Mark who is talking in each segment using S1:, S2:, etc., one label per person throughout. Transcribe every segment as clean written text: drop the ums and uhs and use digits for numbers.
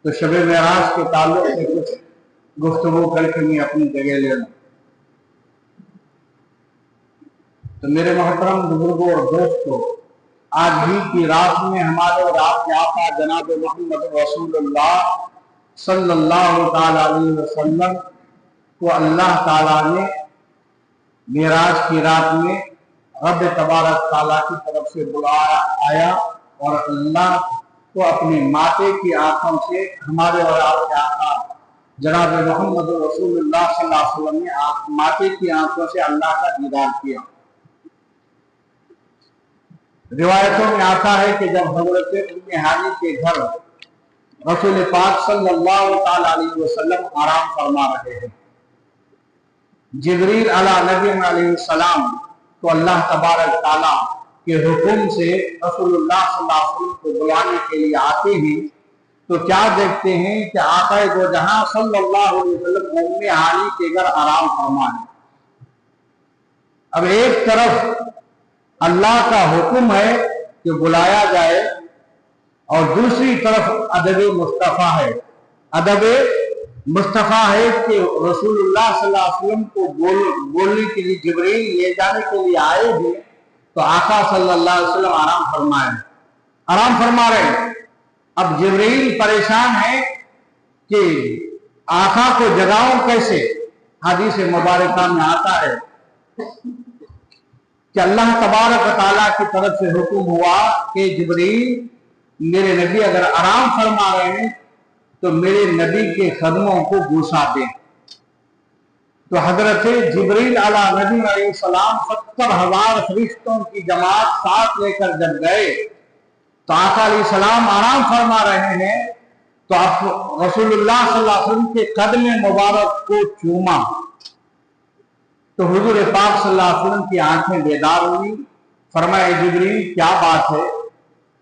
S1: تو शब मेराज के ताल्लुक से कुछ गुफ्तगू करके मैं अपनी जगह ले लूं। तो मेरे मोहतरम बुजुर्गों और दोस्तों, आज ही की रात में हमारे और आपके आका जनाब मोहम्मद रसूलुल्लाह सल्लल्लाहु ताला अलैहि वसल्लम को अल्लाह ताला ने मेराज की रात में रब तबारक ताला की तरफ से बुलाया आया और अल्लाह को अपने माथे की आंखों से हमारे और आपके आका जनाब मोहम्मद रसूलुल्लाह सल्लल्लाहु अलैहि वसल्लम ने माथे की आंखों से अल्लाह का दीदार किया। रिवायतों में आता है कि जब हजरत उम्मे हानी के घर रसूल पाक सल्लल्लाहु ताला अलैहि वसल्लम आराम फरमा रहे हैं, जिब्रील अला नबी अलैहि सलाम तो अल्लाह तबारक ताला के हुक्म से रसूलुल्लाह सल्लल्लाहु अलैहि वसल्लम को बुलाने के लिए आते हैं तो क्या देखते हैं कि आका दो जहां सल्लल्लाहु अलैहि वसल्लम उम्मे हानी के घर आराम फरमा है। अब एक तरफ अल्लाह का हुक्म है कि बुलाया जाए और दूसरी तरफ अदब मुस्तफा है। अदब मुस्तफा है कि रसूलुल्लाह सल्लल्लाहु अलैहि वसल्लम को बोलने के लिए जिब्रील ले जाने के लिए आए हैं तो आका सल्लल्लाहु अलैहि वसल्लम आराम फरमा रहे हैं। अब जिब्रील परेशान है कि आका को जगाऊं कैसे। हदीस मुबारका में आता है कि अल्लाह तबारक ताला की तरफ से हुक्म हुआ कि जिब्रील मेरे नबी अगर आराम फरमा रहे हैं तो मेरे नबी के कदमों को घुसा दें। तो हजरत जिब्रील अला नबी अलैहि सलाम 70,000 फरिश्तों की जमात साथ लेकर जब गए तो आका अलैहि सलाम आराम फरमा रहे हैं तो आप रसूलुल्लाह सल्लल्लाहु अलैहि वसल्लम के कदम मुबारक को चूमा तो हुजूर पाक सल्लल्लाहु अलैहि वसल्लम की आंखें बेदार हुई। फरमाए जिब्रील क्या बात है।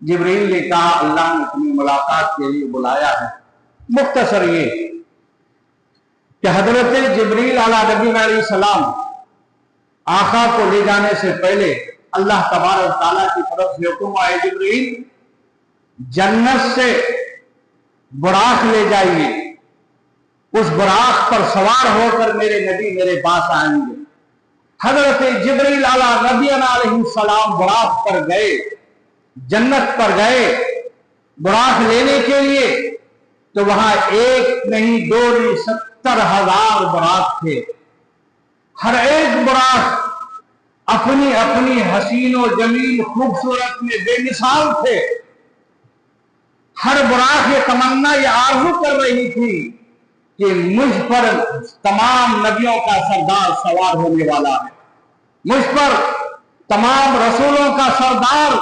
S1: जिब्रील ने कहा अल्लाह ने अपनी मुलाकात के लिए बुलाया है। मुख्तसर ये कि हजरत जिब्रील अला नबी अलैहि सलाम आका को ले जाने से पहले अल्लाह तबारक ताला की तरफ से हुक्म आए जिब्रील जन्नत से बुराक ले जाइए, उस बुराक पर सवार होकर मेरे नबी मेरे पास आएंगे। हजरत जिब्रील अला नबी अलैहि सलाम बुराक पर गए, जन्नत पर गए बुराक लेने के लिए तो वहां एक नहीं दो नहीं 70,000 बुराक थे। हर एक बुराक अपनी अपनी हसीनो जमील खूबसूरत में बेमिसाल थे। हर बुराक ये तमन्ना ये आरज़ू कर रही थी कि मुझ पर तमाम नबियों का सरदार सवार होने वाला है, मुझ पर तमाम रसूलों का सरदार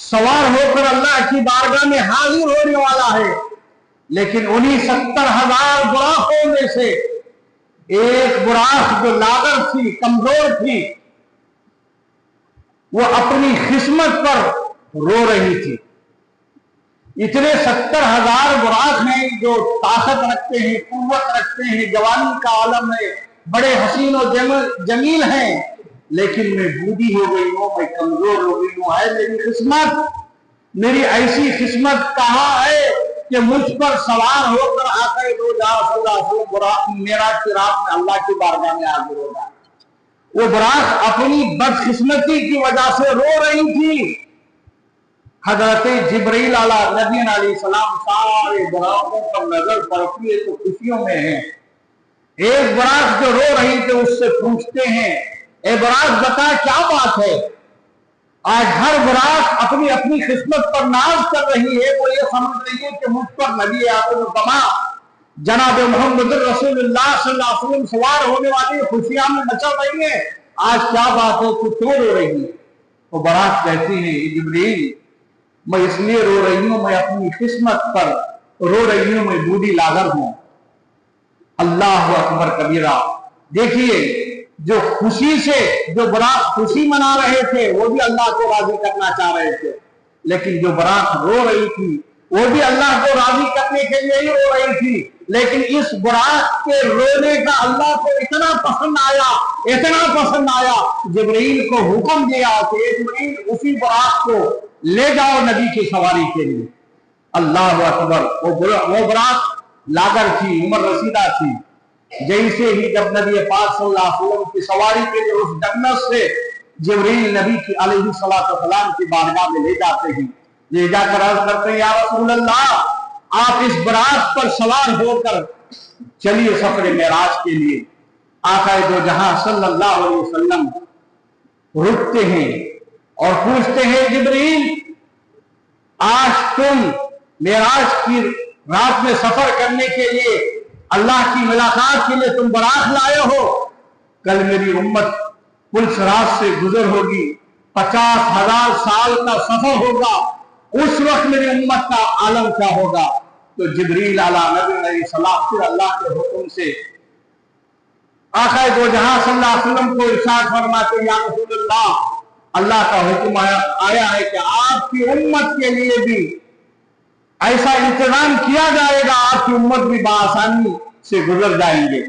S1: सवार होकर अल्लाह की बारगाह में हाजिर होने वाला है। लेकिन उन्हीं 70,000 बुराकों में से एक बुराक जो लागर थी, कमजोर थी, वो अपनी किस्मत पर रो रही थी। इतने 70,000 बुराक हैं जो ताकत रखते हैं, कुव्वत रखते हैं, जवानी का आलम है, बड़े हसीन और जमील हैं, लेकिन मैं बूढ़ी हो गई हूं, मैं कमजोर हो गई हूं। है मेरी किस्मत, मेरी ऐसी किस्मत कहाँ है कि मुझ पर सवार होकर आकर मेराज की रात में अल्लाह की बारगाह में हाजिर होगा। वो बुराक अपनी बदकिस्मती की वजह से रो रही थी। हजरत जिब्रील अला नबी अलैहि सलाम सारे बुराकों पर नजर पड़ती है तो खुशियों में है। एक बुराक जो रो रही थी उससे पूछते हैं ए बुराक बता क्या बात है। आज हर बुराक अपनी अपनी किस्मत पर नाज कर रही है, वो ये समझ रही है कि मुझ पर नबी आखिरुज़्ज़मा जनाब मोहम्मद रसूलुल्लाह सल्लल्लाहु अलैहि वसल्लम सवार होने वाली खुशियां में मचल रही है। आज क्या बात है, तू क्यों रो रही है। वो बुराक कहती है जिब्रील मैं इसलिए रो रही हूं, मैं अपनी किस्मत पर रो रही हूं, मैं बूढ़ी लागर हूं। अल्लाह अकबर कबीरा। देखिए जो खुशी से जो बुराक खुशी मना रहे थे वो भी अल्लाह को राजी करना चाह रहे थे, लेकिन जो बुराक रो रही थी वो भी अल्लाह को राजी करने के लिए ही रो रही थी। लेकिन इस बुराक के रोने का अल्लाह को इतना पसंद आया, इतना पसंद आया, जिब्रील को हुक्म दिया कि जिब्रील उसी बुराक को ले जाओ नबी की सवारी के लिए। अल्लाह अकबर। वो बरात लागर थी, उमर रसीदा थी। जैसे ही जब नबी पाक सल्लल्लाहु अलैहि वसल्लम की सवारी के लिए उस जन्नत से जिब्रील नबी की अलैहिस्सलातु वस्सलाम की बारगाह में ले जाते हैं, ले जाकर अर्ज करते हैं, या रसूल अल्लाह, आप इस बरात पर सवार होकर चलिए सफर मेराज के लिए। आका दो जहां सल्लल्लाहु अलैहि वसल्लम रुकते हैं और पूछते हैं, जिब्रील, आज तुम मेराज की रात में सफर करने के लिए, अल्लाह की मुलाकात के लिए तुम बरात लाए हो। कल मेरी उम्मत पुल सिरात से गुजर होगी, 50,000 साल का सफर होगा, उस वक्त मेरी उम्मत का आलम क्या होगा। तो जिब्रील अला नबी सलाम फिर अल्लाह के हुक्म से आका दो जहां सल्लल्लाहु अलैहि वसल्लम को इरशाद फरमाते, या रसूलल्लाह, अल्लाह का हुक्म आया है कि आपकी उम्मत के लिए भी ऐसा इंतजाम किया जाएगा, आपकी उम्मत भी बआसानी से गुजर जाएंगे।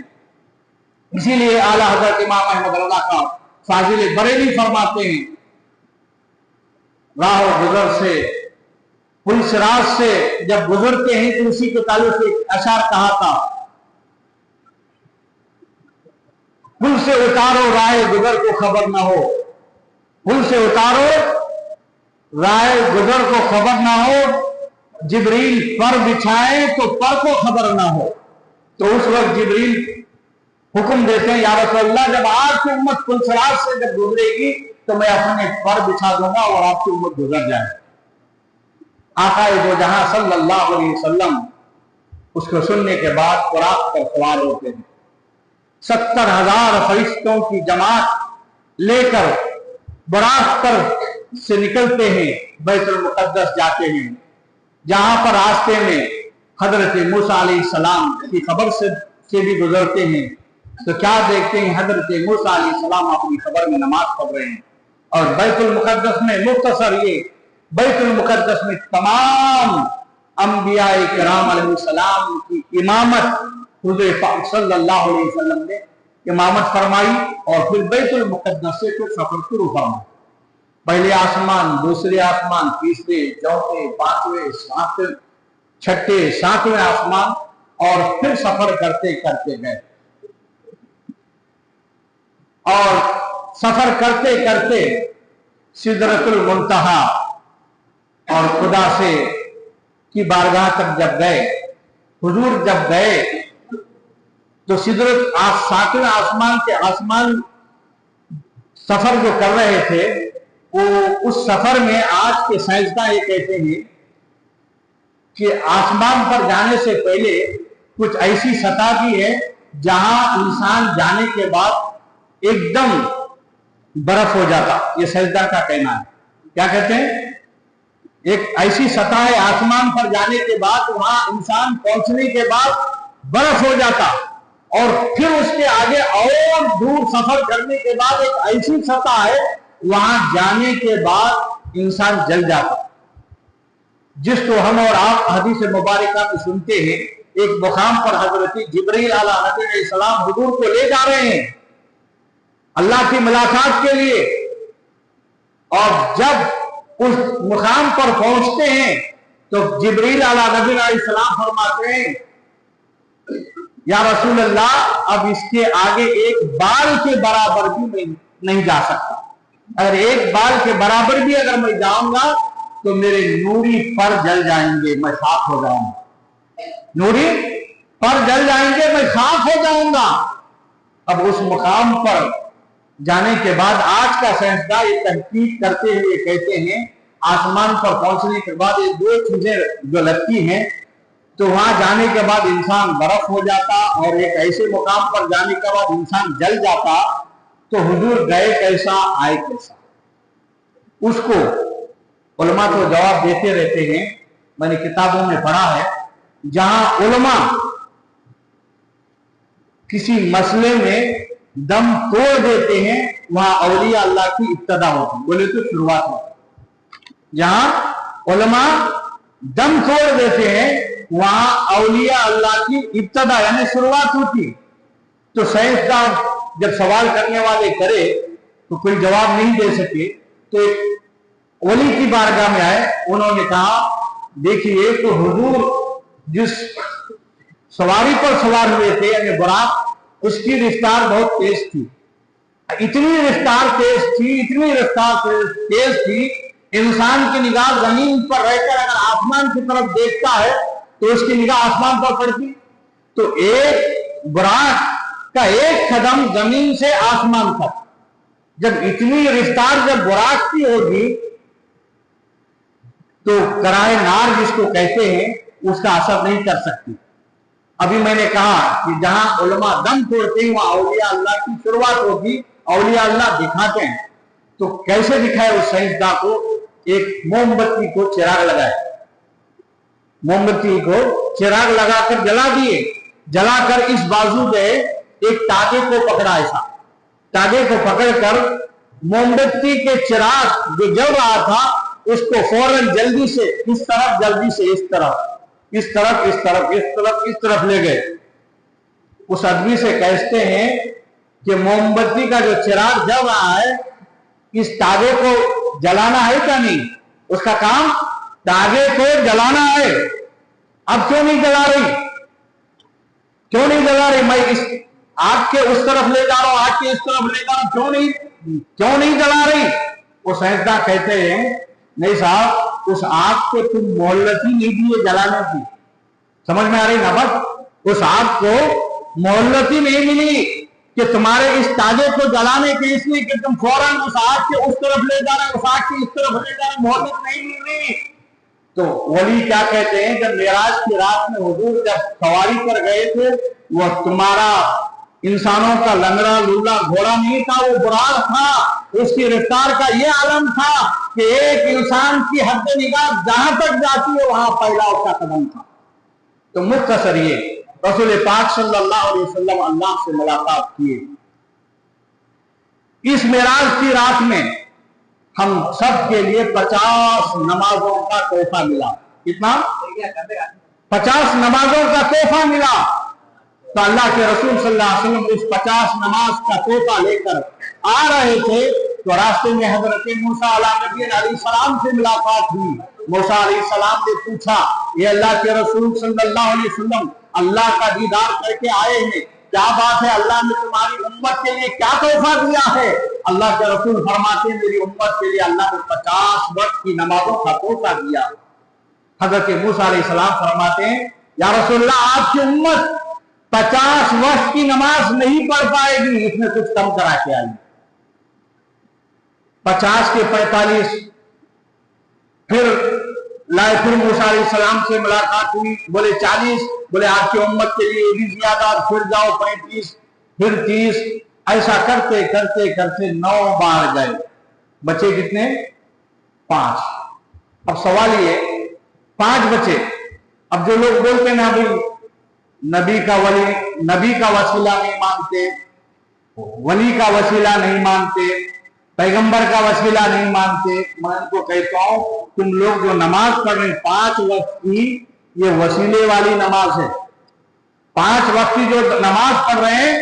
S1: इसीलिए आला हजरत इमाम अहमद रज़ा का फाजिल बरेली फरमाते हैं, राह गुजर से, पुल सिरात से जब गुजरते हैं तो उसी के ताल्लुक से अशार कहा था, पुल से उतारो राह गुजर को खबर ना हो, पुल से उतारो राह गुजर को खबर ना हो, जिब्रील पर बिछाए तो पर को खबर ना हो। तो उस वक्त जिब्रील हुक्म देते हैं, या रसूलल्लाह, जब आपकी उम्मत पुल सिरात से जब गुजरेगी तो मैं अपने पर बिछा दूंगा और आपकी उम्मत गुजर जाएगी। आका दो जहां सल्लल्लाहु अलैहि वसल्लम उसको सुनने के बाद बुराक पर सवार होते हैं। 70,000 फरिश्तों की जमात लेकर बुराक पर से निकलते हैं, बैतुल मुक़द्दस जाते हैं, जहां पर रास्ते में हजरत मूसा अलैहिस्सलाम की खबर से भी गुजरते हैं। तो क्या देखते हैं, हजरत मूसा अलैहिस्सलाम अपनी खबर में नमाज पढ़ रहे हैं और बैतुल मुक़द्दस में मुख्तसर ये बैतुल मुक़द्दस में तमाम अंबिया किराम अलैहिस्सलाम की इमामत हुज़ूर पाक सल्लल्लाहु अलैहि वसल्लम ने इमामत फरमाई और फिर बैतुल मुक़द्दस से फिर सफर शुरू फरमाया। पहले आसमान, दूसरे आसमान, तीसरे, चौथे, पांचवें, सातवें, छठे, सातवें आसमान और फिर सफर करते करते गए और सफर करते करते सिदरतुल मुंतहा और खुदा से की बारगाह तक जब गए, हुजूर जब गए तो सिदरत सातवें आसमान के आसमान सफर जो कर रहे थे, वो उस सफर में आज के साइंसदान ये कहते हैं कि आसमान पर जाने से पहले कुछ ऐसी सतह भी है जहां इंसान जाने के बाद एकदम बर्फ हो जाता। ये साइंसदान का कहना है। क्या कहते हैं, एक ऐसी सतह है आसमान पर जाने के बाद, वहां इंसान पहुंचने के बाद बर्फ हो जाता और फिर उसके आगे और दूर सफर करने के बाद एक ऐसी सतह है, वहां जाने के बाद इंसान जल जाता, जिसको हम और आप हदीस मुबारका में सुनते हैं। एक मुकाम पर हजरत जिब्रील अलैहिस्सलाम हुजूर को ले जा रहे हैं अल्लाह की मुलाकात के लिए, और जब उस मुकाम पर पहुंचते हैं तो जिब्रील अलैहिस्सलाम फरमाते हैं, या रसूल अल्लाह, अब इसके आगे एक बाल के बराबर भी नहीं जा सकता। अगर एक बाल के बराबर भी अगर मैं जाऊंगा तो मेरे नूरी पर जल जाएंगे, मैं खाक हो जाऊंगा। नूरी पर जल जाएंगे, मैं खाक हो जाऊंगा। अब उस मुकाम पर जाने के बाद आज का साइंसदान ये तहकीक करते हुए कहते हैं, आसमान पर पहुंचने के बाद ये दो चीजें जो लगती हैं, तो वहां जाने के बाद इंसान बर्फ हो जाता और एक ऐसे मुकाम पर जाने के बाद इंसान जल जाता। तो हुजूर गए कैसा, आए कैसा, उसको उलमा तो जवाब देते रहते हैं। मैंने किताबों में पढ़ा है, जहां उलमा किसी मसले में दम तोड़ देते हैं, वहां औलिया अल्लाह की इब्तदा होती, बोले तो शुरुआत होती। जहां उलमा दम तोड़ देते हैं, वहां औलिया अल्लाह की इब्तदा यानी शुरुआत होती। तो साइंसदान जब सवाल करने वाले करे तो कोई जवाब नहीं दे सके, तो एक वली की बारगाह में आए, उन्होंने कहा, देखिए तो हुजूर जिस सवारी पर सवार हुए थे यानी बुराक, उसकी रफ्तार बहुत तेज थी। इतनी रफ्तार तेज थी, इतनी रफ्तार तेज थी, इंसान की निगाह जमीन पर रहकर अगर आसमान की तरफ देखता है तो उसकी निगाह आसमान पर पड़ती। तो एक बुराक का एक कदम जमीन से आसमान तक, जब इतनी रफ्तार जब बुराक की होगी तो कराए नार जिसको कहते हैं उसका असर नहीं कर सकती। अभी मैंने कहा कि जहां उलमा दम तोड़ते हैं वहां औलिया अल्लाह की शुरुआत होगी। औलिया अल्लाह दिखाते हैं तो कैसे दिखाए उस साइंसदा को? एक मोमबत्ती को चिराग लगाए, मोमबत्ती को चिराग लगाकर जला दिए, जलाकर इस बाजू में एक तागे को पकड़ा, ऐसा तागे को पकड़कर मोमबत्ती के चिराग जो जल रहा था उसको फौरन जल्दी से इस तरफ, जल्दी से इस तरफ, इस तरफ, इस तरफ, इस तरफ, इस तरफ ले गए। उस आदमी से कहते हैं कि मोमबत्ती का जो चिराग जल रहा है इस तागे को जलाना है क्या नहीं? उसका काम तागे को जलाना है। अब क्यों नहीं जला रही? क्यों नहीं जला रही? मैं इस आग के उस तरफ ले जा रहा हूं, आग के इस तरफ ले जा रहा हूं, क्यों नहीं जला रही? वो साइंसदान कहते हैं नहीं साहब, उस आग को तुम मोहलत ही नहीं दिए जलाने की। समझ में आ रही ना बात? उस आग को मोहलत ही नहीं मिली कि तुम्हारे इस ताजे को जलाने के, इसलिए कि तुम फौरन उस आग के उस तरफ ले जा रहे, उस आग के इस तरफ ले जा रहे, मोहलत नहीं मिल रही। तो वली क्या कहते हैं, जब मेराज की रात में हुजूर जब सवारी पर गए थे, वह तुम्हारा इंसानों का लंगड़ा लूला घोड़ा नहीं था, वो बुराक था। उसकी रफ्तार का ये आलम था कि एक इंसान की हद निगाह जहां तक जाती है वहां पहला उसका कदम था। तो मुख्तसर ये रसूल पाक सल्लल्लाहु अलैहि वसल्लम अल्लाह से मुलाकात किए। इस मेराज की रात में हम सब के लिए 50 नमाजों का तोहफा मिला। कितना? 50 नमाजों का तोहफा मिला। तो अल्लाह के रसूल सल्लल्लाहु अलैहि वसल्लम उस 50 नमाज का तोहफा लेकर आ रहे थे तो रास्ते में हजरत मूसा अलैहिस्सलाम से मुलाकात हुई। मूसा अलैहिस्सलाम ने पूछा, ये अल्लाह के रसूल सल्लल्लाहु अलैहि वसल्लम अल्लाह का दीदार करके आए हैं, क्या बात है? अल्लाह ने तुम्हारी उम्मत के लिए क्या तोहफा दिया है? अल्लाह के रसूल फरमाते हैं, मेरी उम्मत के लिए अल्लाह ने 50 वक्त की नमाजों का तोहफा दिया। हजरत मूसा अलैहिस्सलाम फरमाते हैं, या रसूलल्लाह, आपकी उम्मत 50 वक्त की नमाज नहीं पढ़ पाएगी, इसमें कुछ कम करा के आई। 50 के 45 फिर लाए, फिर मूसा अलैहिस्सलाम से मुलाकात हुई, बोले 40, बोले आपकी उम्मत के लिए भी ज्यादा, फिर जाओ 35, फिर 30, ऐसा करते करते करते 9 बार गए। बचे कितने? 5। अब सवाल ये, 5 बचे। अब जो लोग बोलते हैं ना भाई नबी का वसीला नहीं मानते, वली का वसीला नहीं मानते, पैगंबर का वसीला नहीं मानते, मैं उनको कहता हूं तुम लोग जो नमाज पढ़ रहे 5 वक्त की, ये वसीले वाली नमाज है। 5 वक्त की जो नमाज पढ़ रहे हैं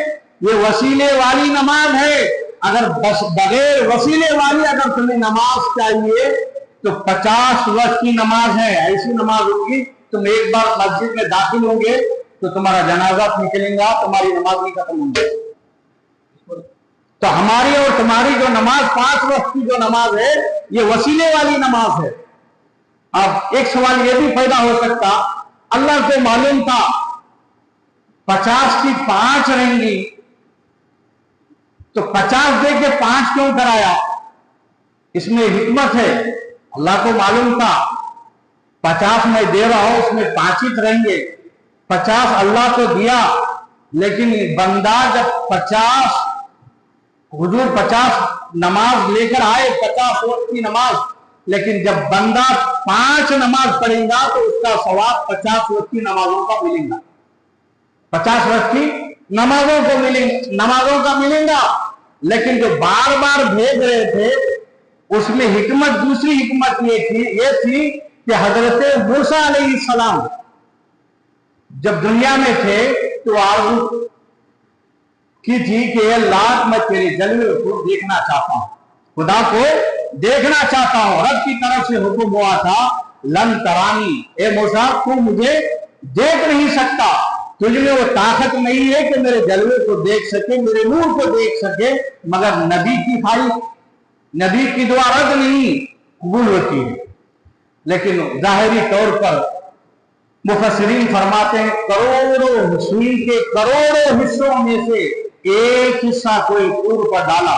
S1: ये वसीले वाली नमाज है। अगर बस बगैर वसीले वाली अगर तुम्हें नमाज चाहिए तो 50 वक्त की नमाज है, ऐसी नमाज होगी। तुम एक बार मस्जिद में दाखिल होंगे तो तुम्हारा जनाजा निकलेगा, तुम्हारी नमाज नहीं खत्म होगी। तो हमारी और तुम्हारी जो नमाज 5 वक्त की जो नमाज है ये वसीले वाली नमाज है। अब एक सवाल ये भी पैदा हो सकता, अल्लाह को मालूम था 50 की 5 रहेंगी तो 50 दे के 5 क्यों कराया? इसमें हिकमत है। अल्लाह को मालूम था 50 मैं दे रहा हूं, उसमें 5 ही रहेंगे। 50 अल्लाह को दिया, लेकिन बंदा जब 50 हुजूर 50 नमाज लेकर आए, 50 वक्त की नमाज, लेकिन जब बंदा 5 नमाज पढ़ेगा तो उसका सवाब 50 वक्त की नमाजों का मिलेगा। 50 वक्त की नमाजों का मिलेगा। लेकिन जो बार बार भेज रहे थे उसमें हिकमत, दूसरी हिकमत ये थी कि हजरत मूसा अलैहिस्सलाम जब दुनिया में थे तो आरज़ू की थी कि अल्लाह मैं तेरे जलवे को देखना चाहता हूं, खुदा को देखना चाहता हूं। रब की तरफ से हुक्म हुआ था लन तरानी, ए मूसा तू मुझे देख नहीं सकता, तुझ में वो ताकत नहीं है कि मेरे जलवे को देख सके, मेरे नूर को देख सके। मगर नबी की ख्वाहिश, नबी की दुआ रद्द नहीं कबूल होती है। लेकिन जाहिरी तौर पर मुफस्सिरीन फरमाते हैं करोड़ों हुस्न के करोड़ों हिस्सों में से एक हिस्सा कोई तूर पर डाला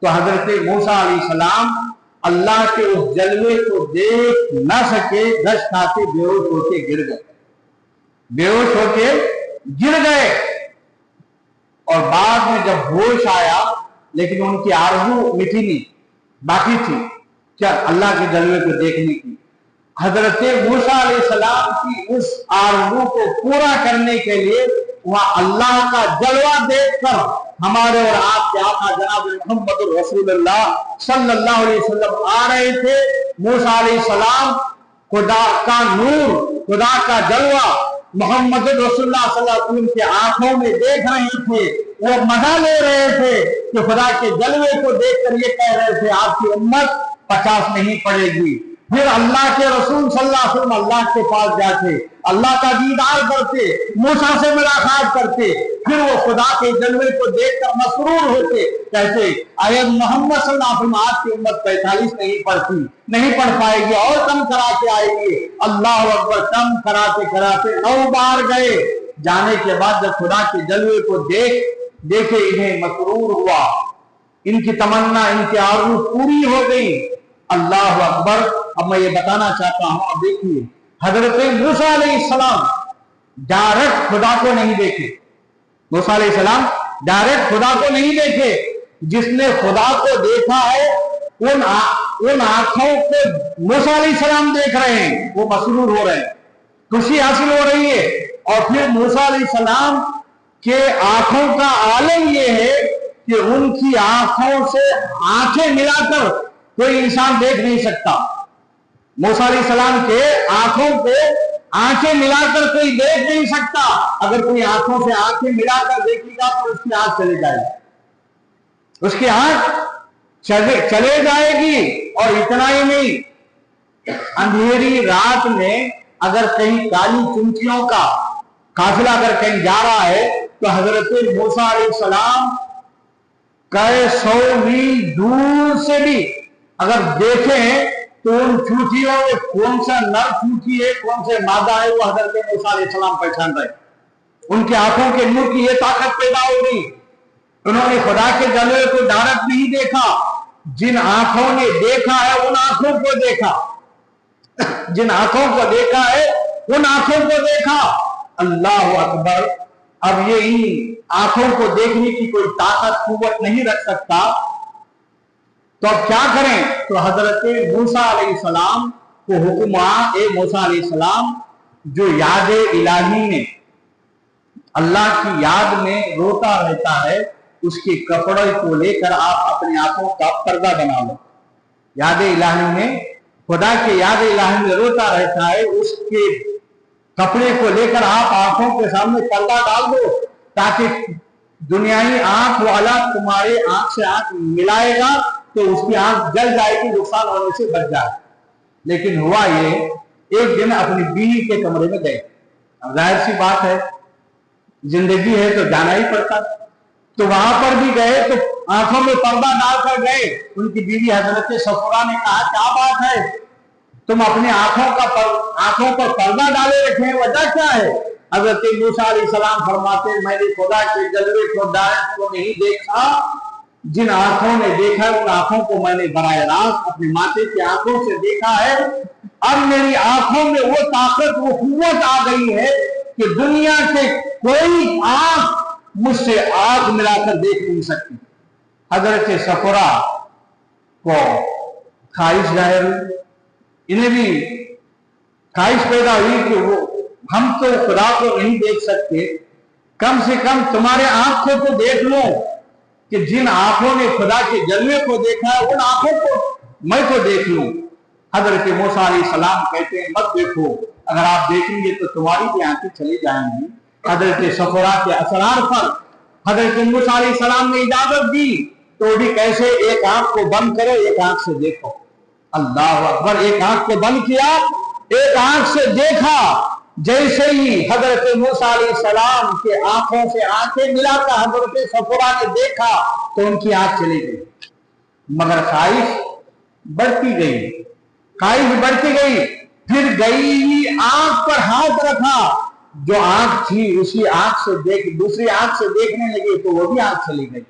S1: तो हजरत मूसा अलैहिस्सलाम अल्लाह के उस जलवे को देख न सके, दस खाते बेहोश होके गिर गए, बेहोश होके गिर गए। और बाद में जब होश आया, लेकिन उनकी आरज़ू मिटी नहीं, बाकी थी क्या अल्लाह के जलवे को देखने की। हजरत मूसा अलैहिस्सलाम की उस आरज़ू को पूरा करने के लिए वहां अल्लाह का जलवा देखकर हमारे और आपके आका जनाब मोहम्मद रसूलुल्लाह सल्लल्लाहु अलैहि वसल्लम आ रहे थे। मूसा अलैहिस्सलाम खुदा का नूर, खुदा का जलवा मोहम्मद रसूलुल्लाह सल्लल्लाहु अलैहि वसल्लम के आंखों में देख रहे थे। वो मजा ले रहे थे कि खुदा के जलवे को देखकर ये कह रहे थे आपकी उम्मत 50 नहीं पड़ेगी। फिर अल्लाह के रसूल सल्लल्लाहु अलैहि वसल्लम अल्लाह के पास जाते, अल्लाह का दीदार करते, मूसा से मुलाकात करते, फिर वो खुदा के जलवे को देखकर मसरूर होते, कहते अरे मोहम्मद सल्लल्लाहु अलैहि वसल्लम आपकी उम्मत 45 नहीं पढ़ती, नहीं पढ़ पाएगी और कम करा के आएगी। अल्लाह अकबर, कम कराते कराते 9 बार गए। जाने के बाद जब खुदा के जलवे को देखे इन्हें मसरूर हुआ, इनकी तमन्ना, इनकी आरज़ू पूरी हो गई। अल्लाह अकबर। अब मैं ये बताना चाहता हूं, अब देखिए हजरत मूसा अलैहिस्सलाम डायरेक्ट खुदा को नहीं देखे, मूसा अलैहिस्सलाम डायरेक्ट खुदा को नहीं देखे। जिसने खुदा को देखा है उन आंखों को मूसा अलैहिस्सलाम देख रहे हैं, वो मसरूर हो रहे हैं, खुशी हासिल हो रही है। और फिर मूसा अलैहिस्सलाम के आंखों का आलम ये है कि उनकी आंखों से आंखें मिलाकर कोई इंसान देख नहीं सकता। मूसा अलैहिस्सलाम के आंखों को आंखें मिलाकर कोई देख नहीं सकता। अगर कोई आंखों से आंखें मिलाकर देखेगा तो उसकी आंख चले जाएगी, उसकी आंख चले जाएगी। और इतना ही नहीं, अंधेरी रात में अगर कहीं काली चुंकियों का काफिला अगर कहीं जा रहा है तो हजरत मूसा अलैहिस्सलाम कई 100 मील दूर से भी अगर देखें तो उन चूंटियों में कौन सा नर चूंटी है, कौन से मादा है, वो हजरत मूसा अलैहिस्सलाम पहचान रहे। उनके आंखों के नूर की ये ताकत पैदा हो गई। उन्होंने खुदा के जलवे को डायरेक्ट नहीं देखा, जिन आंखों ने देखा है उन आंखों को देखा, जिन आंखों को देखा है उन आंखों को देखा। अल्लाह अकबर। अब ये इन आंखों को देखने की कोई ताकत कुव्वत नहीं रख सकता, तो अब क्या करें? तो हजरत मूसा अलैहिस्सलाम को हुक्म हुआ, ए मूसा अलैहिस्सलाम, जो याद इलाही में अल्लाह की याद में रोता रहता है उसके कपड़े को लेकर आप अपनी आंखों का पर्दा बना लो। याद इलाही में, खुदा के याद इलाही में रोता रहता है, उसके कपड़े को लेकर आप आंखों के सामने पर्दा डाल दो, ताकि दुनियाई आंख वाला तुम्हारे आंख से आंख मिलाएगा तो उसकी आंख जल जाएगी, नुकसान होने से बच जाए। लेकिन हुआ ये, एक दिन अपनी बीवी के कमरे में गए। अब जाहिर सी बात है, जिंदगी है तो जाना ही पड़ता। तो वहां पर भी गए तो आंखों में पर्दा डालकर गए। उनकी बीवी हजरत सफरा ने कहा क्या बात है, तुम अपने आंखों पर पर्दा डाले रखे, वजह क्या है? हजरत मूसा अलैहिस्सलाम फरमाते, मैंने खुदा के जलवे को डायरेक्ट को नहीं देखा, जिन आंखों ने देखा है उन आंखों को मैंने बराह रास्त अपनी माते की आंखों से देखा है। अब मेरी आंखों में वो ताकत, वो कुव्वत आ गई है कि दुनिया के कोई आंख मुझसे आंख मिलाकर देख नहीं सकती। हजरत सफरा को ख्वाहिश जाहिर हुई, इन्हें भी ख्वाहिश पैदा हुई कि वो हम तो खुदा को नहीं देख सकते, कम से कम तुम्हारे आंखों को देख लो कि जिन आंखों ने खुदा के जलवे को देखा है उन आंखों को मैं तो देख लूं। हजरत मूसा अलैहिस्सलाम कहते हैं मत देखो, अगर आप देखेंगे तो तुम्हारी भी आंखें चली जाएंगी। हजरत सफरा के असरार पर हजरत मूसा अलैहिस्सलाम ने इजाजत दी, तो भी कैसे, एक आंख को बंद करो, एक आंख से देखो। अल्लाह अकबर। एक आंख को बंद किया एक आंख से देखा, जैसे ही हजरत मूसा अलैहिस्सलाम के आंखों से आंखें मिलाकर हजरत सफरा ने देखा तो उनकी आंख चली गई, मगर ख्वाहिश बढ़ती गई, ख्वाहिश बढ़ती गई। फिर गई ही आंख पर हाथ रखा, जो आंख थी उसी आंख से दूसरी आंख से देखने लगी तो वो भी आंख चली गई।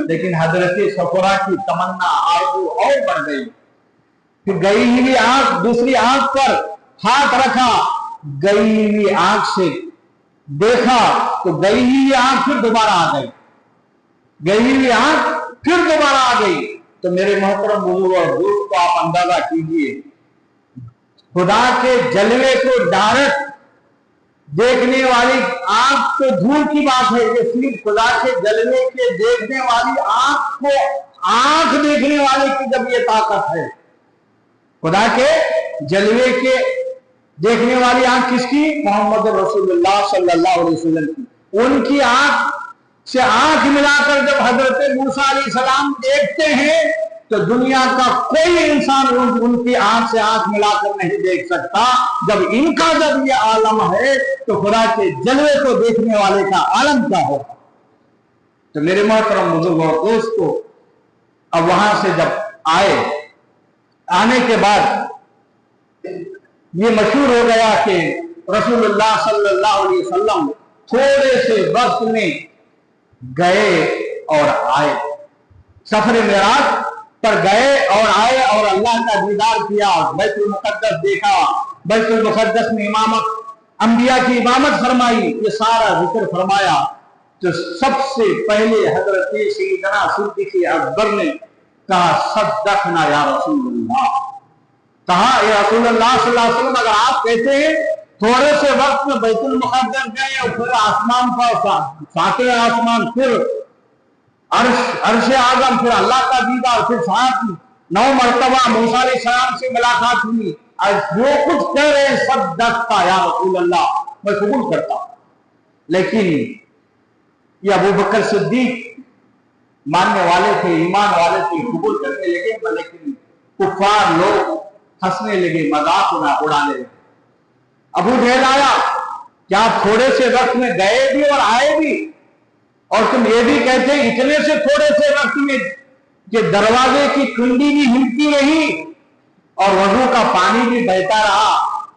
S1: लेकिन हजरत सफरा की तमन्ना आरज़ू और बढ़ गई। फिर गई हुई आंख, दूसरी आंख पर हाथ रखा, गई हुई आंख से देखा तो गई हुई आंख फिर दोबारा आ गई, गई हुई आंख फिर दोबारा आ गई। तो मेरे मोहतरम बुजुर्ग और दोस्त को आप अंदाजा कीजिए, खुदा के जलवे को डायरेक्ट देखने वाली आंख तो दूर की बात है, ये सिर्फ खुदा के जलवे के देखने वाली आंख को आंख देखने वाले की जब ये ताकत है, खुदा के जलवे के देखने वाली आंख किसकी? मोहम्मद रसूलुल्लाह सल्लल्लाहु अलैहि वसल्लम की। उनकी आंख से आंख मिलाकर जब हजरत मूसा अलैहिस्सलाम देखते हैं तो दुनिया का कोई इंसान उनकी आंख से आंख मिलाकर नहीं देख सकता। जब ये आलम है तो खुदा के जलवे को देखने वाले का आलम क्या होगा। तो मेरे मोहतरम बुजुर्ग और दोस्तों, अब वहां से जब आने के बाद ये मशहूर हो गया कि रसूलुल्लाह सल्लल्लाहु अलैहि वसल्लम थोड़े से वक्त में गए और आए, सफर मेराज पर गए और आए और अल्लाह का दीदार किया, बैतुल मुकद्दस देखा, बैतुल मुकद्दस में इमामत, अंबिया की इमामत फरमाई, ये सारा जिक्र फरमाया। तो सबसे पहले हजरत सैयदना सिद्दीक़ अकबर ने कहा, सद्दक़ना या रसूलल्लाह, कहा ये रसूलुल्लाह सल्लल्लाहु अलैहि वसल्लम, अगर आप कहते हैं थोड़े से वक्त में बैतुल मुकद्दस गए और फिर आसमान पर सातवें आसमान, फिर अर्श आज़म, फिर अल्लाह का दीदार, फिर 9 मरतबा मूसा अलैहिस्सलाम से मुलाकात हुई, आज जो कुछ कह रहे हैं सब दस्ता या रसूल अल्लाह, मैं कबूल करता हूं। लेकिन ये अबू बकर सिद्दीक मानने वाले थे, ईमान वाले थे, कबूल करने लगे, लेकिन कुफार लोग हंसने लगे, मजाक उड़ाने लगे। अबू जहल आया, क्या आप थोड़े से वक्त में गए भी और आए भी, और तुम ये भी कहते इतने से थोड़े से वक्त में कि दरवाजे की कुंडी भी हिलती रही और वजू का पानी भी बहता रहा,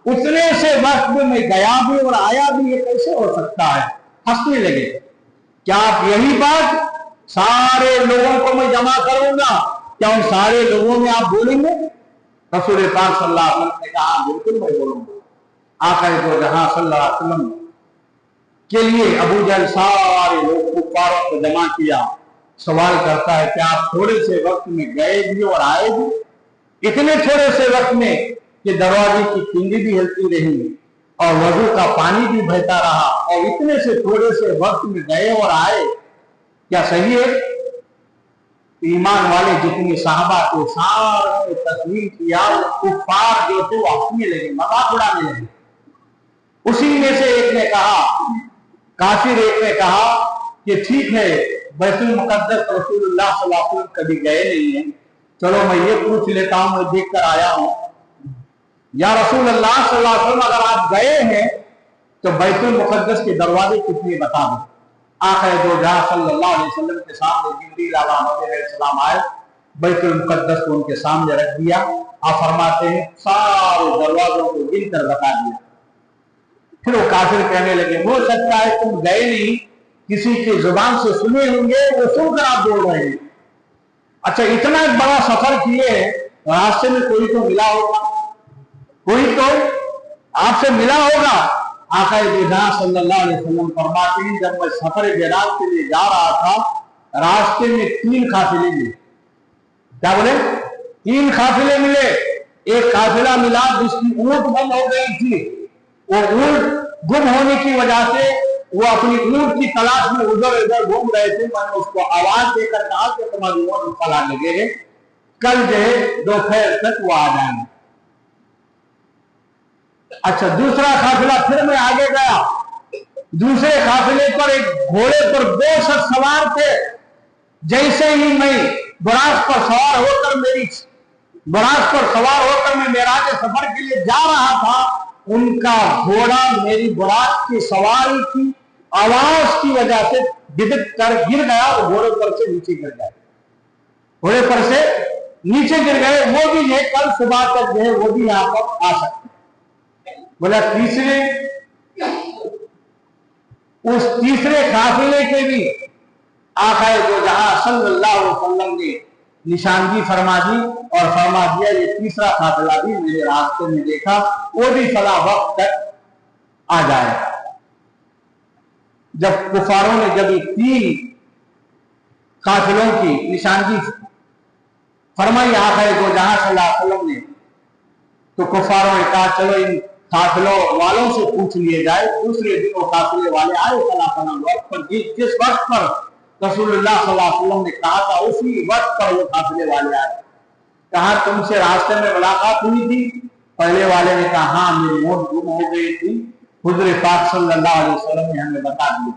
S1: उतने से वक्त में मैं गया भी और आया भी, ये कैसे हो सकता है? हंसने लगे। क्या आप यही बात सारे लोगों को मैं जमा करूंगा, क्या उन सारे लोगों में आप बोलेंगे? रसूल पाक सल्लल्लाहु अलैहि वसल्लम ने कहा, बिल्कुल मैं बोलूंगा। आका दो जहां सल्लल्लाहु अलैहि वसल्लम के लिए अबू जहल सारे लोग कुफारों को जमा किया, सवाल करता है कि आप थोड़े से वक्त में गए भी और आए भी, इतने थोड़े से वक्त में कि दरवाजे की कुंडी भी हिलती रही और वजू का पानी भी बहता रहा, और इतने से थोड़े से वक्त में गए और आए, क्या सही है? ईमान वाले जितनी साहबा को सारे तस्लीम किया, कुफार जो थे वो हंसने लगे, मजाक उड़ाने लगे। उसी में से एक ने कहा, काफिर एक ने कहा कि ठीक है, बैतुल मुकद्दस रसूलुल्लाह सल्लल्लाहु अलैहि वसल्लम कभी गए नहीं है, चलो मैं ये पूछ लेता हूं, मैं देख कर आया हूं, या रसूलुल्लाह सल्लल्लाहु अलैहि वसल्लम अगर आप गए हैं तो बैतुल मुकद्दस के दरवाजे कितने बता दो। आका दो जहां सल्लल्लाहु अलैहि वसल्लम के सामने जिब्रील अलैहिस्सलाम आए, बैतुल मुकद्दस को उनके सामने रख दिया। आप फरमाते हैं सारे दरवाजों को गिनकर बता दिया। फिर वो काफिर कहने लगे, हो सकता है तुम गए नहीं, किसी की जुबान से सुने होंगे, वो सुनकर आप बोल रहे हैं। अच्छा, इतना एक बड़ा सफर किए, रास्ते में कोई तो मिला होगा, कोई तो आपसे मिला होगा। आका सल्लल्लाहु अलैहि वसल्लम फरमाते हैं, जब मैं सफर मेराज के लिए जा रहा था, रास्ते में 3 काफिले मिले। क्या बोले? 3 काफिले मिले। एक काफिला मिला जिसकी ऊंट बंद हो गई थी, वो ऊंट गुम होने की वजह से वो अपनी ऊंट की तलाश में उधर इधर घूम रहे थे। मैंने उसको आवाज देकर कहा कि तुम्हारी ऊंट फला लगे, कल जो है दोपहर तक वो आ जाएंगे। अच्छा, दूसरा काफिला फिर मैं आगे गया, दूसरे काफिले पर एक घोड़े पर 2 शख्स सवार थे। जैसे ही मैं बुराक पर सवार होकर मेरी बुराक पर सवार होकर मैं मेराज सफर के लिए जा रहा था, उनका घोड़ा मेरी बुराक की सवारी की आवाज की वजह से बिदक कर गिर गया और घोड़े पर से नीचे गिर गया, घोड़े पर से नीचे गिर गए। वो भी है कल सुबह तक जो है वो भी यहां पर आ सकते। बोला तीसरे, उस तीसरे काफिले के भी आका दो जहां सल्लल्लाहु अलैहि वसल्लम ने निशानगी फरमा दी और फरमा दिया ये तीसरा काफिला भी मेरे रास्ते में देखा, वो भी फला वक्त तक आ जाएगा। जब कुफारों ने जब 3 काफिलों की निशानगी फरमाई आका दो जहां सल्लल्लाहु अलैहि वसल्लम ने, तो कुफारों ने कहा चलो इन काफिलों वालों से पूछ लिए जाए। दूसरे दिन वो काफिले वाले आए फला वक्त पर, जिस वक्त पर रसूलुल्लाह सल्लल्लाहु अलैहि वसल्लम ने कहा था उसी वक्त पर वो काफिले वाले आए। कहा तुमसे रास्ते में मुलाकात हुई थी? पहले वाले ने कहा हाँ मेरी मौत गुम हो गई थी, हुजूर पाक सल्लल्लाहु अलैहि वसल्लम ने हमें बता दिया।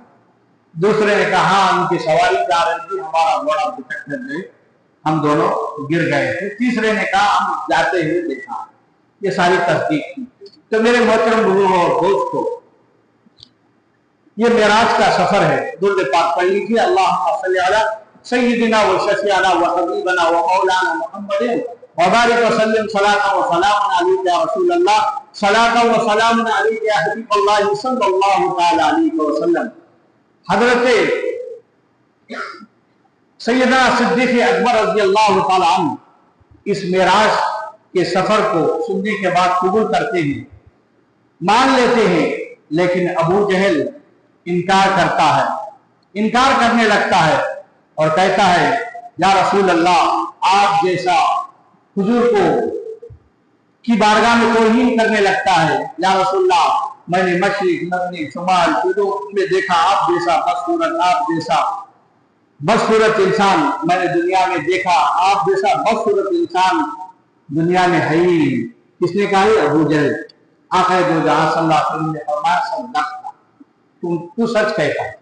S1: दूसरे ने कहा हाँ उनकी सवारी जा रही थी, हमारा घोड़ा भटक कर गए, हम दोनों गिर गए थे। तीसरे ने कहा हम जाते हुए देखा। ये सारी तस्दीक थी। तो मेरे मोहतरम बुजुर्गों और दोस्तों, ये मेराज का सफर है। दुरूद पाक पढ़ लीजिए, अल्लाहुम्मा सल्ली अला सय्यिदिना व शफीअना व हबीबना व मौलाना मुहम्मदिन व बारिक व सल्लिम सलाता व सलामन अलैका या रसूल अल्लाह, सलाता व सलामन अलैका या हबीब अल्लाह सल्लल्लाहु तआला अलैहि वसल्लम। हजरत सैयदना सिद्दीक़ अकबर रज़ियल्लाहु तआला अन्हु इस मेराज के सफर को सुनने के बाद कबूल करते हैं, मान लेते हैं, लेकिन अबू जहल इनकार करता है, इनकार करने लगता है और कहता है या रसूल अल्लाह आप जैसा, हुजूर को की बारगाह में तौहीन करने लगता है। या रसूल अल्लाह मैंने मशरिक मगरिब शुमाल में देखा आप जैसा बदसूरत, आप जैसा बदसूरत इंसान मैंने दुनिया में देखा, आप जैसा बदसूरत इंसान दुनिया में है ही नहीं। किसने कहा? अबू जहल। आका दो जहां सल्लल्लाहु अलैहि वसल्लम ने फरमाया सदक़ता, तू सच कहता है।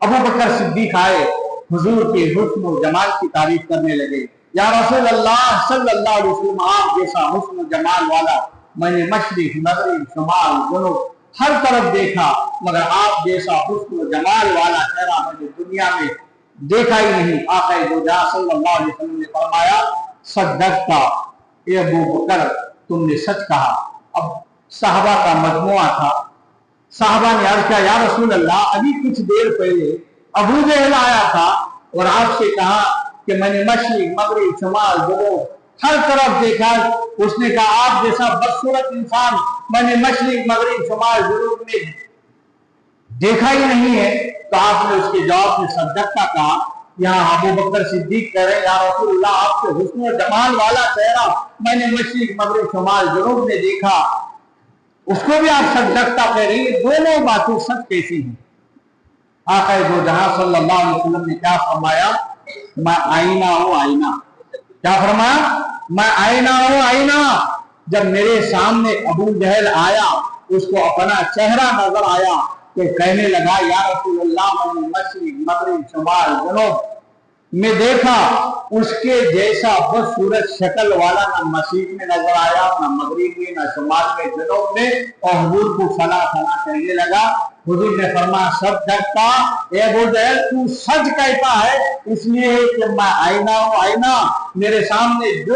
S1: अबू बकर सिद्दीक आए, हुजूर के हुस्न और जमाल की तारीफ करने लगे। या रसूल अल्लाह सल्लल्लाहु अलैहि वसल्लम आप जैसा हुस्न और जमाल वाला मैंने मशरिक मगरिब शुमाल दोनों हर तरफ देखा, मगर आप जैसा हुस्न और जमाल वाला चेहरा मैंने दुनिया में देखा ही नहीं। आका दो जहां सल्लल्लाहु अलैहि वसल्लम ने फरमाया सदक़ता, ये अबू बकर तुमने सच कहा। अब साहबा का मजमुआ था, साहबा ने अर्ज किया या रसूल अल्लाह अभी कुछ देर पहले अबू जहल आया था और आपसे कहा कि मैंने मशरिक मगरिब शुमाल दोनों हर तरफ देखा। उसने कहा आप जैसा बदसूरत इंसान मैंने मशरिक मगरिब शुमाल दोनों में देखा ही नहीं है। तो आपने उसके जवाब में सदक़ता कहा। यहाँ अबू बकर सिद्दीक कह रहे या रसूलुल्लाह आपके हुस्न और जमाल वाला चेहरा मैंने मशरिक मगरिब शुमाल दोनों में देखा, उसको भी आप सदक़ता कह रही है, दोनों बातें सच कैसी हैं? आका दो जहां सल्लल्लाहु अलैहि वसल्लम ने क्या फरमाया? मैं आईना हूं आईना। क्या फरमाया? मैं आईना हूं आईना। जब मेरे सामने अबू जहल आया, उसको अपना चेहरा नजर आया तो कहने लगा या रसूलल्लाह मैंने मशरिक मगरिब शुमाल दोनों में देखा, उसके जैसा बदसूरत शक्ल वाला ना मशरिक में नजर आया, ना मगरिब में, ना शुमाल में, जनूब में। और हुजूर को फला फला कहने लगा। हुजूर ने फरमाया सदक़ता, ए अबू जहल तू सच कहता है, इसलिए कि मैं आईना हूं आईना, मेरे सामने जो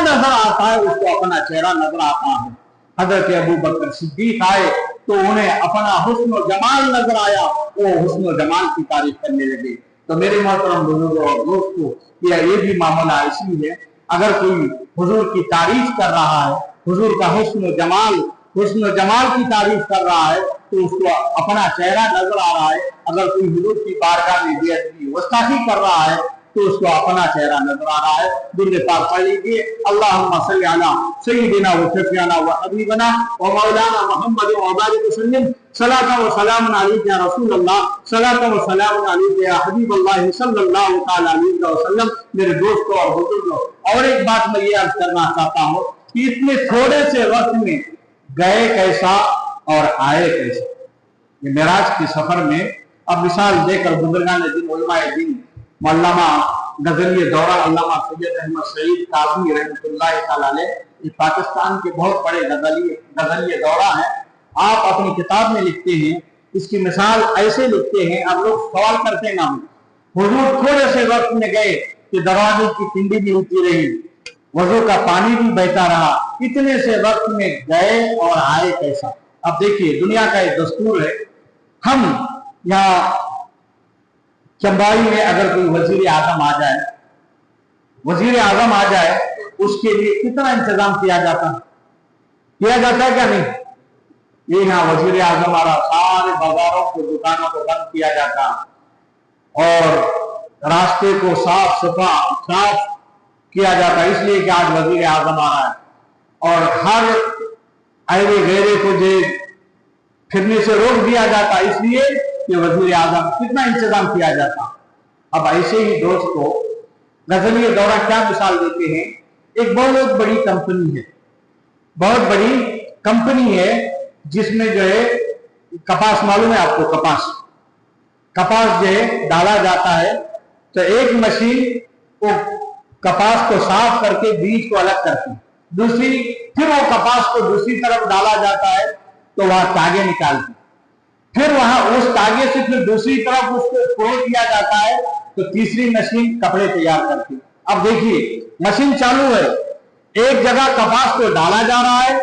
S1: नजर आता है उसको अपना चेहरा नजर आता है। हजरत अबू बकर सिद्दीक आए तो उन्हें अपना हुस्न और जमाल नजर आया, वो हुस्न और जमाल की तारीफ करने लगे। तो मेरे मोहतरम बुजुर्गों और दोस्तों, ये भी मामला ऐसी है, अगर कोई हुजूर की तारीफ कर रहा है, हुजूर का हुस्न और जमाल की तारीफ कर रहा है, तो उसको अपना चेहरा नजर आ रहा है। अगर कोई हुजूर की बारगाह में बेअदबी गुस्ताखी कर रहा है तो उसको अपना चेहरा नजर आ रहा है। दुरूद पाक पढ़ लीजिए, अल्लाहुम्मा सल्ली अला सय्यिदिना व शफीअना व हबीबना व मौलाना मुहम्मद व बारिक व सल्लिम सलाता व सलाम अलैका या रसूल अल्लाह, सलाता व सलाम अलैका या हबीब अल्लाह सल्लल्लाहु तआला अलैहि वसल्लम। मेरे दोस्तों और बुजुर्गों, और एक बात मैं ये अर्ज करना चाहता हूँ कि इतने थोड़े से वक्त में गए कैसा और आए कैसा। ये मेराज के सफर में अब मिसाल देकर बुजुर्गान दिन, उलमाए दिन, मौलाना गजलिए दौरा अल्लामा सैयद अहमद सईद काज़मी रहमतुल्लाह तआला अलैह, ये पाकिस्तान के बहुत बड़े गजलिए दौरा है। आप अपनी किताब में लिखते हैं, इसकी मिसाल ऐसे लिखते हैं, अब लोग सवाल करते हैं ना, हुजूर थोड़े से वक्त में गए कि दरवाजे की पिंडी भी हिलती रही, वजू का पानी भी बहता रहा, इतने से वक्त में गए और आए कैसा। अब देखिए दुनिया का एक दस्तूर है, हम यहाँ चंबाई में अगर कोई वजीर आजम आ जाए, उसके लिए कितना इंतजाम किया जाता है क्या नहीं? ये यहाँ वजीर आजम आ रहा, सारे बाजारों को, दुकानों को बंद किया जाता और रास्ते को साफ किया जाता, इसलिए कि आज वजीर आजम आ रहा है। और हर आयरे गहरे को जो फिरने से रोक दिया जाता, इसलिए कि वजीर आजम, कितना इंतजाम किया जाता। अब ऐसे ही दोस्तों गजलिए दौरा क्या मिसाल देते हैं, एक बहुत बड़ी कंपनी है जिसमें जो है कपास, मालूम है आपको, कपास जो है डाला जाता है, तो एक मशीन को कपास को साफ करके बीज को अलग करती है, दूसरी फिर वो कपास को दूसरी तरफ डाला जाता है तो वहां तागे निकालती, फिर वहां उस तागे से फिर दूसरी तरफ उसको फोड़ दिया जाता है तो तीसरी मशीन कपड़े तैयार करती। अब देखिए मशीन चालू है, एक जगह कपास को डाला जा रहा है,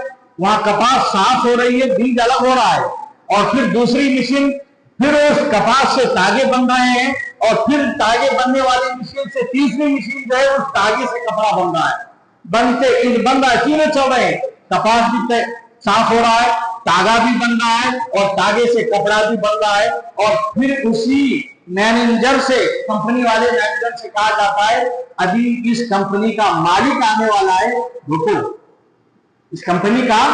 S1: वहां कपास साफ हो रही है, बीज अलग हो रहा है, और फिर दूसरी मशीन फिर उस कपास से तागे बन रहे हैं, और फिर तागे बनने वाली मशीन से तीसरी मशीन जो है उस तागे से कपड़ा बन रहा है, बन रहा है, तीनों चल रहे हैं, कपास भी साफ हो रहा है, तागा भी बन रहा है और तागे से कपड़ा भी बन रहा है। और फिर उसी मैनेजर से, कंपनी वाले मैनेजर से कहा जाता है, अभी इस कंपनी का मालिक आने वाला है, रुको, इस कंपनी का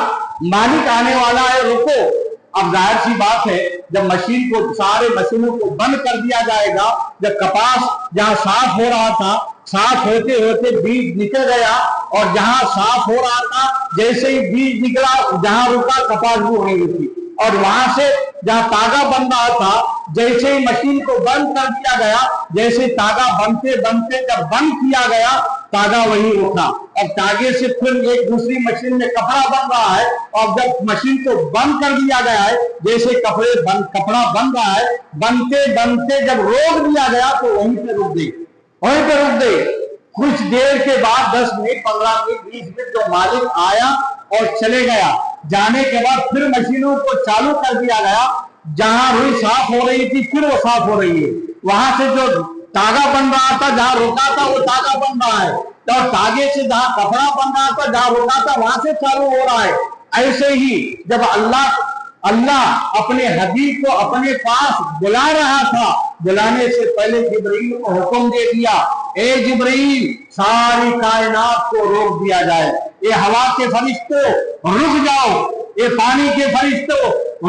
S1: मालिक आने वाला है, रुको। अब जाहिर सी बात है, जब मशीन को, सारे मशीनों को बंद कर दिया जाएगा, जब कपास जहां साफ हो रहा था, साफ होते होते बीज निकल गया, और जहां साफ हो रहा था जैसे ही बीज निकला, जहां रुका कपास भी होने लगी, और वहां से जहां तागा बन रहा था, जैसे ही मशीन को बंद कर दिया गया, जैसे तागा बनते बनते जब बंद किया गया, तागा वही रुका, और तागे से फिर एक दूसरी मशीन में कपड़ा बन रहा है, और जब मशीन को बंद कर दिया गया है, जैसे कपड़ा बन रहा है, बनते बनते जब रोक दिया गया तो वहीं पे रुक गई। कुछ देर के बाद 10 मिनट, 15 मिनट, 20 मिनट जो मालिक आया और चले गया, जाने के बाद फिर मशीनों को चालू कर दिया गया, जहां रुई साफ हो रही थी फिर वो साफ हो रही है, वहां से जो तागा बन रहा था, जहां रुका था वो तागा बन रहा है, तो तागे से जहां कपड़ा बन रहा था, जहां रुका था वहां से चालू हो रहा है। ऐसे ही जब अल्लाह अपने हबीब को अपने पास बुला रहा था, बुलाने से पहले जिब्रील को हुक्म दे दिया, ए जिब्रील सारी कायनात को रोक दिया जाए, ये हवा के फरिश्तों रुक जाओ, ये पानी के फरिश्तों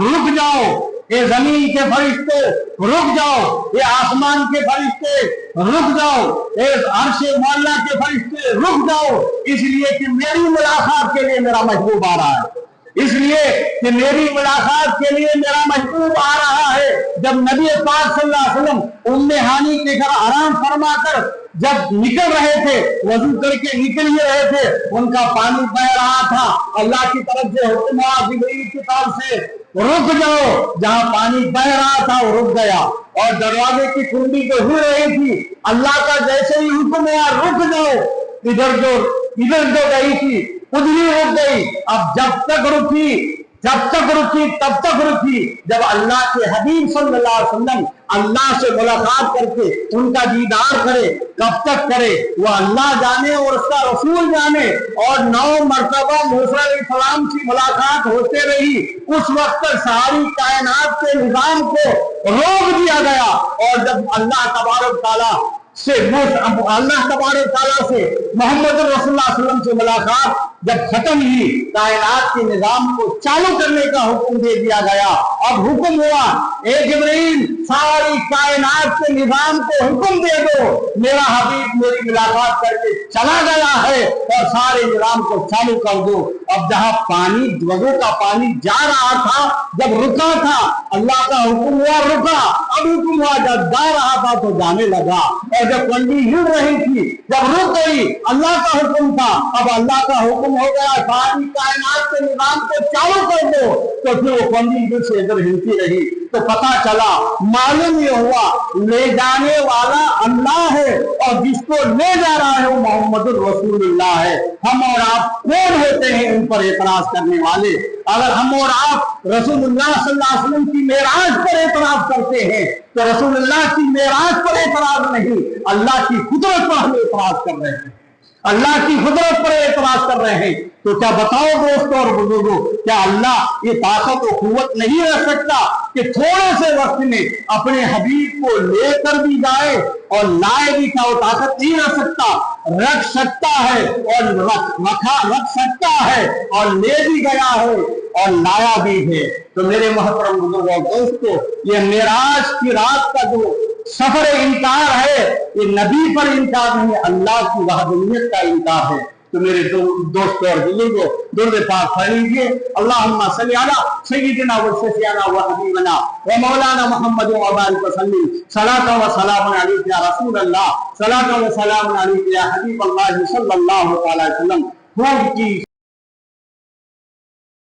S1: रुक जाओ, ये जमीन के फरिश्ते रुक जाओ, ये आसमान के फरिश्ते रुक जाओ, ये अर्श मौला के फरिश्ते रुक जाओ, इसलिए कि मेरी मुलाकात के लिए मेरा महबूब आ रहा है, इसलिए कि मेरी मुलाकात के लिए मेरा महबूब आ रहा है। जब नबी पाक सल्लल्लाहु अलैहि वसल्लम उम्मे हानी के घर आराम फरमाकर जब निकल रहे थे, वजू करके निकल ही रहे थे, उनका पानी बह रहा था, अल्लाह की तरफ से हुक्म आया जिब्रील की तरफ से, रुक जाओ, जहां पानी बह रहा था वो रुक गया, और दरवाजे की कुंडी जो हो रही थी, अल्लाह का जैसे ही हुक्म आया रुक जाओ, इधर जो गई थी उधर रुक गई। अब जब तक रुकी तब तक रुकी जब अल्लाह के हबीब सल्लल्लाहु अलैहि वसल्लम अल्लाह से मुलाकात करके उनका दीदार करे। कब तक करे वो अल्लाह जाने और उसका रसूल जाने। और 9 मरतबा मूसा अलैहिस्सलाम की मुलाकात होते रही। उस वक्त तक सारी कायनात के निजाम को रोक दिया गया। और जब अल्लाह तबारक तआला से मोहम्मद रसूलुल्लाह सल्लल्लाहु अलैहि वसल्लम से मुलाकात जब खत्म हुई, कायनात के निजाम को चालू करने का हुक्म दे दिया गया। अब हुक्म हुआ, ए जिब्रील सारी कायनात के निजाम को हुक्म दे दो, मेरा हबीब मेरी मुलाकात करके चला गया है और सारे निजाम को चालू कर दो। अब जहां पानी वजू का पानी जा रहा था, जब रुका था, अल्लाह का हुक्म हुआ रुका,
S2: हुक्म हुआ, जब जा रहा था तो जाने लगा, और जब कंडी हिल रही थी, जब रुक गई, अल्लाह का हुक्म था, अब अल्लाह का हुक्म हो गया सारी कायनात के निजाम को चालू कर दो, तो फिर वो कंडी इधर से इधर हिलती रही। तो पता चला, मालूम ये हुआ ले जाने वाला अल्लाह है और जिसको ले जा रहा है वो मोहम्मद रसूलुल्लाह है। हम और आप कौन होते हैं इन पर एतराज करने वाले? अगर हम और आप रसूलुल्लाह सल्लल्लाहु अलैहि वसल्लम की मेराज पर एतराज करते हैं तो रसूलुल्लाह की मेराज पर एतराज नहीं, अल्लाह की कुदरत पर हम एतराज कर रहे हैं, अल्लाह की कुदरत पर एतराज कर रहे हैं। तो क्या बताओ दोस्तों और बुजुर्गों, क्या अल्लाह ये ताकत और कुव्वत नहीं रख सकता कि थोड़े से वक्त में अपने हबीब को लेकर भी जाए और लाए भी? क्या वो ताकत नहीं रख सकता? रख सकता है और रख सकता है और ले भी गया है और लाया भी है। तो मेरे मोहतरम बुजुर्गों दोस्तों, ये मेराज की रात का जो सफर इनकार है, ये नबी पर इनकार नहीं, अल्लाह की वहदानियत का इनकार है। तो मेरे दोस्तों और बुजुर्गों, दुरूद पाक पढ़ लीजिए, अल्लाहुम्मा सल्ली अला सय्यिदिना व शफीअना व हबीबना व मौलाना मुहम्मद व बारिक वसल्लिम, सलातन व सलामुन अलैका या रसूल अल्लाह, सलातन व सलामुन अलैका या हबीब अल्लाह सल्लल्लाहु अलैहि वसल्लम। खूब की